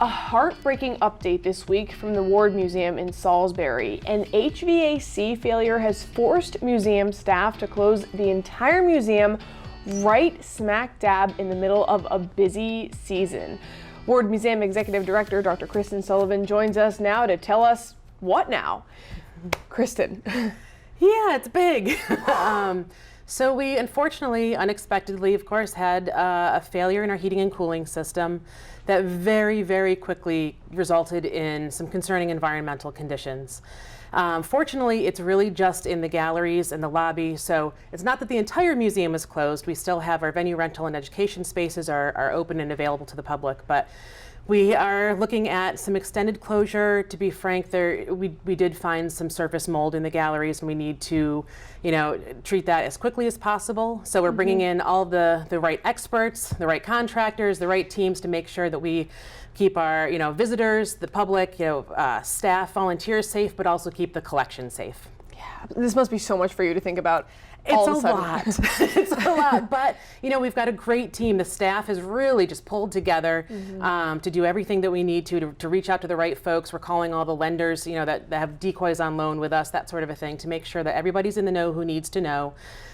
A heartbreaking update this week from the Ward Museum in Salisbury. An HVAC failure has forced museum staff to close the entire museum right smack dab in the middle of a busy season. Ward Museum Executive Director Dr. Kristin Sullivan joins us now to tell us what now. Kristin. Yeah, it's big. So we unfortunately, unexpectedly, of course, had a failure in our heating and cooling system that very, very quickly resulted in some concerning environmental conditions. Fortunately, it's really just in the galleries and the lobby, so it's not that the entire museum is closed. We still have our venue rental and education spaces are open and available to the public, but we are looking at some extended closure. To be frank, we did find some surface mold in the galleries, and we need to, treat that as quickly as possible. So we're bringing in all the right experts, the right contractors, the right teams to make sure that we keep our, visitors, the public, staff, volunteers safe, but also keep the collection safe. Yeah, this must be so much for you to think about. It's a lot. It's a lot, but we've got a great team. The staff has really just pulled together to do everything that we need to reach out to the right folks. We're calling all the lenders, that have decoys on loan with us, that sort of a thing, to make sure that everybody's in the know who needs to know.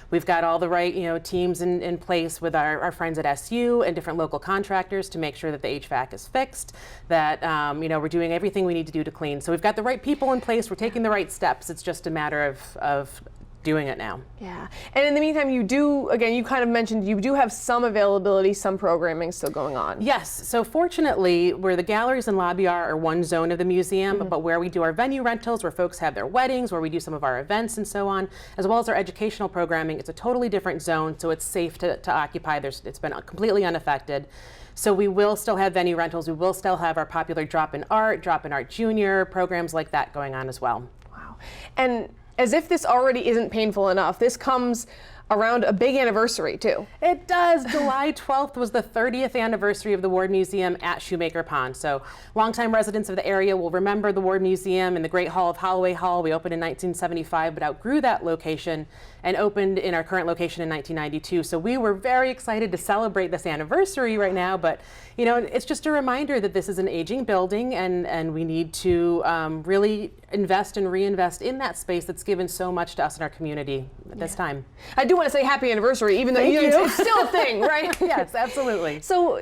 We've got all the right, teams in place with our friends at SU and different local contractors to make sure that the HVAC is fixed, that, we're doing everything we need to do to clean. So we've got the right people in place. We're taking the right steps. It's just a matter of doing it now. Yeah, and in the meantime, you kind of mentioned you do have some availability, some programming still going on. Yes, so fortunately, where the galleries and lobby are one zone of the museum, but where we do our venue rentals, where folks have their weddings, where we do some of our events and so on, as well as our educational programming, it's a totally different zone, so it's safe to occupy. It's been completely unaffected. So we will still have venue rentals, we will still have our popular Drop in Art Junior, programs like that going on as well. Wow. And as if this already isn't painful enough, this comes around a big anniversary too. It does. July 12th was the 30th anniversary of the Ward Museum at Shoemaker Pond. So longtime residents of the area will remember the Ward Museum in the Great Hall of Holloway Hall. We opened in 1975, but outgrew that location and opened in our current location in 1992. So we were very excited to celebrate this anniversary right now, but it's just a reminder that this is an aging building, and we need to really invest and reinvest in that space that's given so much to us in our community at this time. I do want to say happy anniversary, even though it's still a thing, right? Yes, absolutely. So,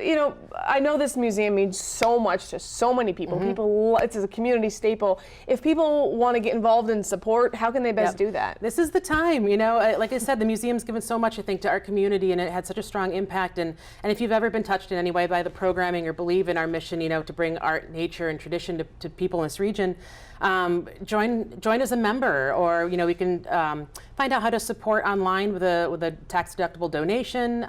I know this museum means so much to so many people. It's a community staple. If people want to get involved and support, how can they best do that? This is the time, like I said, the museum's given so much, I think, to our community, and it had such a strong impact. And if you've ever been touched in any way by the programming or believe in our mission, to bring art, nature, and tradition to people in this region, join as a member, or we can find out how to support online with a tax-deductible donation.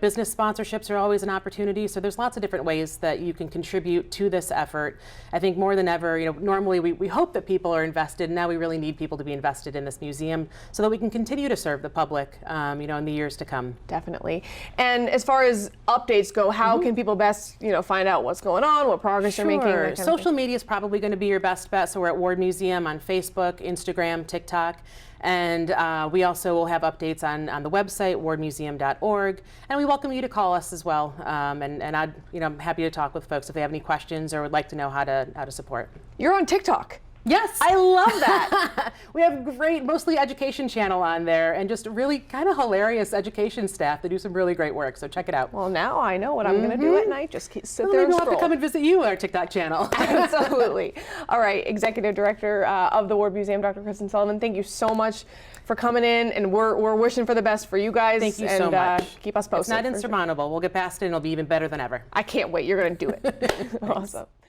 Business sponsorships are always an opportunity. So there's lots of different ways that you can contribute to this effort. I think more than ever, normally we hope that people are invested, and now we really need people to be invested in this museum so that we can continue to serve the public, in the years to come. Definitely. And as far as updates go, how can people best, find out what's going on, what progress they're making? That kind Social media is probably going to be your best bet. So we're at Ward Museum on Facebook, Instagram, TikTok. And we also will have updates on the website, wardmuseum.org. And we welcome you to call us as well. And I'm happy to talk with folks if they have any questions or would like to know how to support. You're on TikTok. Yes. I love that. We have great, mostly education channel on there, and just really kind of hilarious education staff that do some really great work. So check it out. Well, now I know what I'm going to do at night. Just sit there and we'll scroll. have to come and visit you at our TikTok channel. Absolutely. All right, Executive Director of the Ward Museum, Dr. Kristin Sullivan, thank you so much for coming in, and we're wishing for the best for you guys. Thank you so much. Keep us posted. It's not insurmountable. We'll get past it, and it'll be even better than ever. I can't wait. You're going to do it. Awesome.